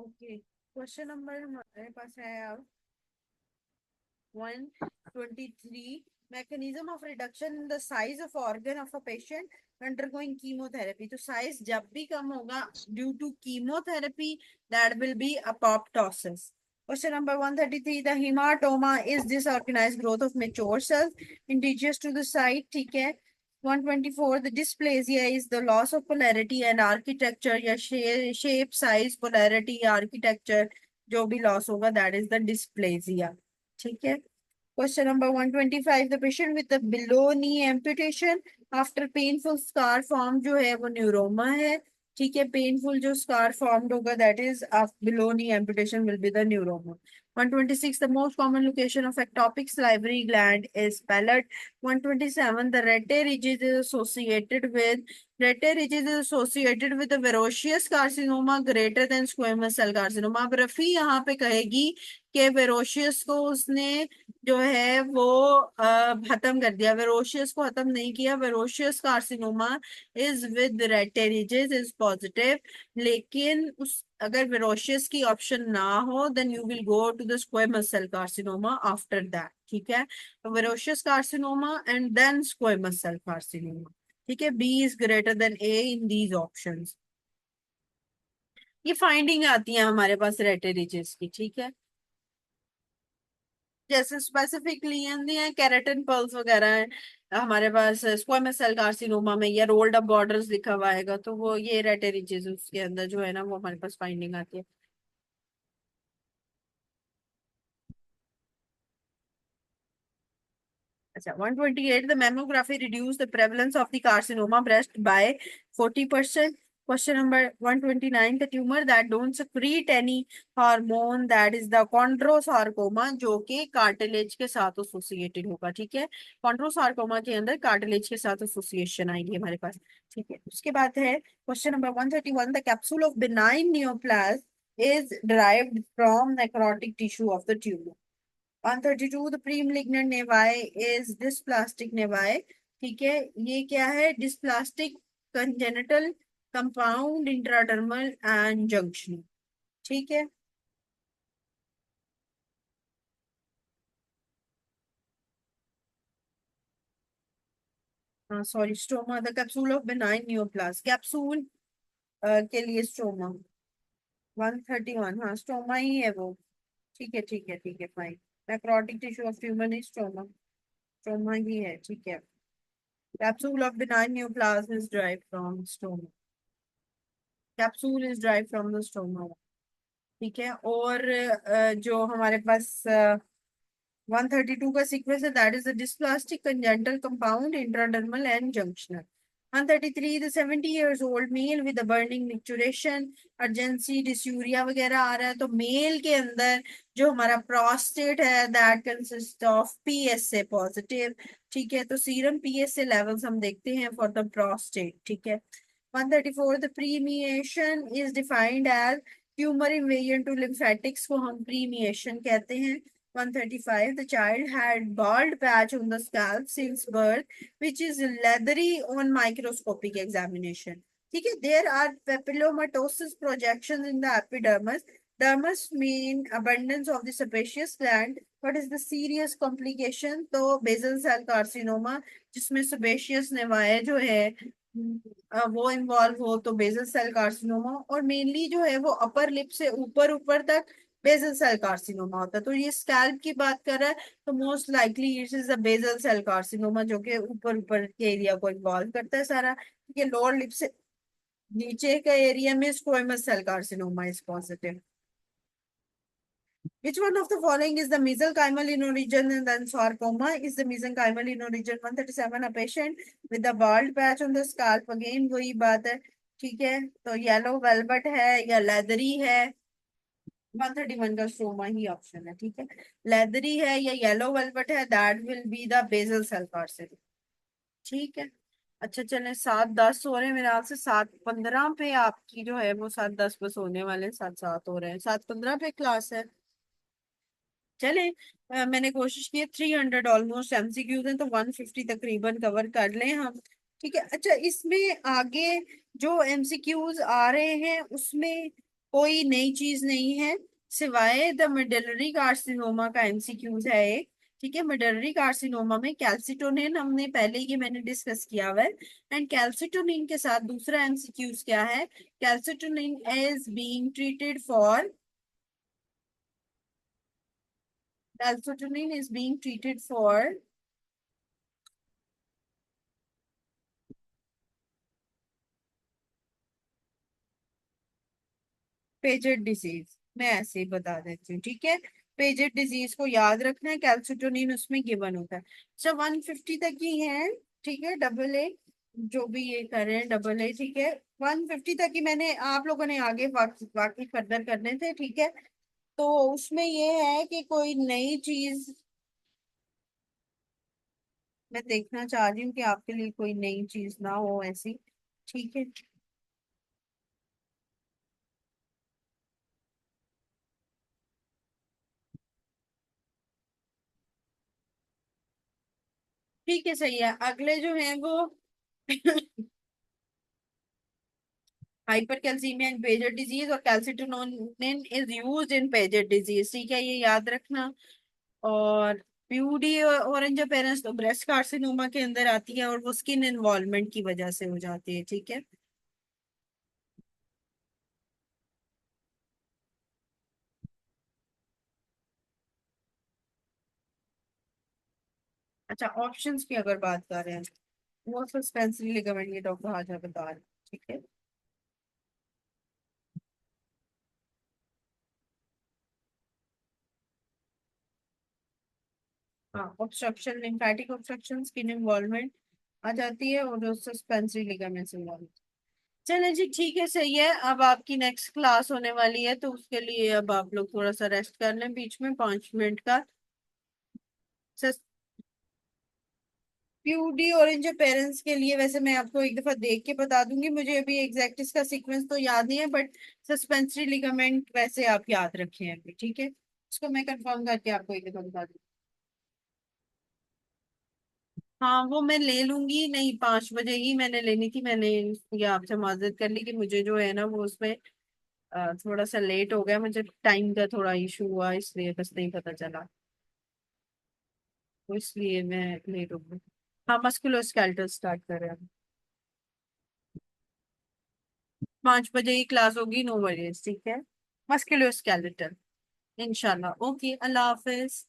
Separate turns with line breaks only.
Okay, question number हमारे पास है अब 123। mechanism of reduction in the size of organ of a patient undergoing chemotherapy। तो size जब भी कम होगा due to chemotherapy, that will be apoptosis। Question number 133, the hematoma is disorganized growth of mature cells indigenous to the site। ठीक है। 124, the dysplasia is the loss of polarity and architecture या shape size polarity या architecture जो भी loss होगा that is the dysplasia. ठीक है। Question number 125, the patient with the below knee amputation after painful scar form जो है वो न्यूरोमा है। ठीक है, पेनफुल जो scar formed होगा that is below knee amputation will be the neuroma। 126, the most common location of ectopic salivary gland is palate। 127, the rete ridges is associated with the verrucous carcinoma greater than squamous cell carcinoma। अब रफी यहाँ पे कहेगी कि वेरोशियस को उसने जो है वो खत्म कर दिया, वेरोशियस को खत्म नहीं किया। Verrucous carcinoma is with rete ridges is positive, लेकिन उस अगर वेरोशियस की ऑप्शन ना हो then you will go to the squamous cell carcinoma after that. ठीक है, तो verrucous carcinoma and then squamous cell carcinoma. ठीक है, B is greater than A in these options. ये फाइंडिंग आती है हमारे पास रेटेरिजेस की। ठीक है, जैसे स्पेसिफिकली है केराटिन पल्स वगैरह है हमारे पास स्क्वामस सेल कार्सिनोमा में, या रोल्ड अप बॉर्डर्स लिखा हुआ आएगा तो वो ये रेटेरिचेज उसके अंदर जो है ना वो हमारे पास फाइंडिंग आती है। अच्छा, 128, the mammography reduce the prevalence of the carcinoma breast by 40%। Question number 129, the tumour that don't secrete any hormone that is the chondrosarcoma जो कि कार्टिलेज के साथ एसोसिएटेड होगा। ठीक है, कॉन्ड्रोसार्कोमा के अंदर कार्टिलेज के साथ एसोसिएशन आएगी हमारे पास। ठीक है, उसके बाद है question number 131, the capsule of benign neoplasm is derived from necrotic tissue of the tumour. 132, the pre-malignant nevi is dysplastic nevi। ठीक है, ये क्या है? dysplastic congenital compound intradermal and junction। ठीक है, हाँ sorry, stroma, the capsule of benign neoplasm, capsule के लिए स्टोमा। 131, हाँ स्टोमा ही है वो। ठीक है ठीक है ठीक है, fine. Necrotic tissue of tumour नहीं, स्टोमा, स्टोमा ही है। ठीक है, capsule of benign neoplasm is derived from stroma, capsule is derived from the stroma. ठीक है, और जो हमारे पास 132 का सीक्वेंस है that is the dysplastic congenital compound intradermal and junctional. 133, the 70 years old mail with burning micturition urgency dysuria वगैरह आ रहा है, तो मेल के अंदर जो हमारा प्रोस्टेट है that consist of PSA positive. ठीक है, तो सीरम पीएसए लेवल्स हम देखते हैं फॉर द प्रोस्टेट। ठीक है, 134, the permeation is defined as tumour invasion to lymphatics को हम प्रीमिएशन कहते हैं। 135, the child had bald patch on the scalp since birth which is leathery on microscopic examination। ठीक है, there are papillomatosis projections in the epidermis। dermis mean abundance of the sebaceous gland। what is the serious complication? तो basal cell carcinoma जिसमें sebaceous nevi जो है वो involve हो तो basal cell carcinoma, और मेनली जो है वो अपर लिप से ऊपर ऊपर तक बेसल सेल कार्सिनोमा होता है। तो ये स्कैल्प की बात कर रहा है तो most likely it is a basal cell carcinoma जो कि ऊपर ऊपर के एरिया को इन्वॉल्व करता है सारा। ये लोअर लिप से नीचे का एरिया में squamous cell carcinoma is positive. Which one of the following is the mesenchymal in origin and then sarcoma is the mesenchymal in origin? 137, a patient with a bald patch on the scalp, again वही बात है। ठीक है, तो yellow velvet है या leathery है? 131 का स्ट्रोमा ही ऑप्शन है। ठीक है, लेदरी है या येलो वेलवेट है that will be the basal cell carcinoma. ठीक है, अच्छा चलें, 7:10 हो रहे हैं मेरे हाथ से। 7:15 पे आपकी जो है वो 7:10 बस होने वाले हैं, 7:07 हो रहे हैं, 7:15 पे क्लास है। चले, मैंने कोशिश की है, 300 ऑलमोस्ट एमसीक्यूज हैं तो 150 तकरीबन कवर कर लें हम। ठीक है, अच्छा इसमें आगे जो एमसीक्यूज आ रहे हैं उसमें कोई नई चीज नहीं है, सिवाय द मेडलरी कार्सिनोमा का एमसीक्यूज है एक। ठीक है, मेडलरी कार्सिनोमा में कैल्सिटोनिन हमने पहले ही मैंने डिस्कस किया हुआ है। एंड कैल्सिटोनिन के साथ दूसरा एमसीक्यूज क्या है? Calcitonin is being treated for, calcitonin is being treated for Paget's disease. मैं ऐसे ही बता देती हूँ, ठीक है। पेजेड डिजीज को याद रखना है, कैल्सिटोनिन उसमें गिवन होता है। अच्छा, 150 तक ही है, ठीक है, डबल ए, जो भी ये करें डबल ए, ठीक है। 150 तक ही मैंने, आप लोगों ने आगे बाकी फर्दर करने थे, ठीक है। तो उसमें ये है कि कोई नई चीज मैं देखना चाह रही हूँ कि आपके लिए कोई नई चीज ना हो ऐसी, ठीक है। ठीक है, सही है। अगले जो है वो हाइपर कैल्सीमिया इन पेजर डिजीज, और calcitonin is used in pager disease, ठीक है, ये याद रखना। और पीयूडी ऑरेंज पेरेंट्स तो ब्रेस्ट कार्सिनोमा के अंदर आती है, और वो स्किन इन्वॉल्वमेंट की वजह से हो जाती है, ठीक है। अच्छा, ऑप्शंस की अगर बात कर रहे हैं, वो सस्पेंसरी लिगामेंट, ये डॉक्टर हाजा बता रहे हैं, ठीक है। हाँ, obstruction, lymphatic obstruction, skin involvement आ जाती है, और जो सस्पेंसरी लिगामेंट्स इन्वॉल्व। चले जी, ठीक है, सही है। अब आपकी नेक्स्ट क्लास होने वाली है, तो उसके लिए अब आप लोग थोड़ा सा रेस्ट कर लें बीच में 5 मिनट का। पीयूडी और इन जो पेरेंट्स के लिए, वैसे मैं आपको एक दफा देख के बता दूंगी, मुझे अभी एग्जैक्ट इसका सीक्वेंस तो याद नहीं है, बट सस्पेंसरी लिगामेंट वैसे आप याद रखें अभी, ठीक है। उसको मैं कंफर्म करके आपको एक दफा बता दूंगी। हाँ, वो मैं ले लूंगी, नहीं 5 बजे ही मैंने लेनी थी, मैंने ये आपसे माजरत कर ली कि मुझे जो है ना वो उसमें थोड़ा सा लेट हो गया, मुझे टाइम का थोड़ा इशू हुआ, इसलिए बस नहीं पता चला, तो इसलिए मैं लेट हो गई। हाँ, मस्कुलोस्केलेटल स्टार्ट कर रहे हैं। 5 बजे की क्लास होगी, 9 बजे, ठीक है। मस्कुलोस्केलेटल, इंशाल्लाह। ओके, अल्लाह हाफिज।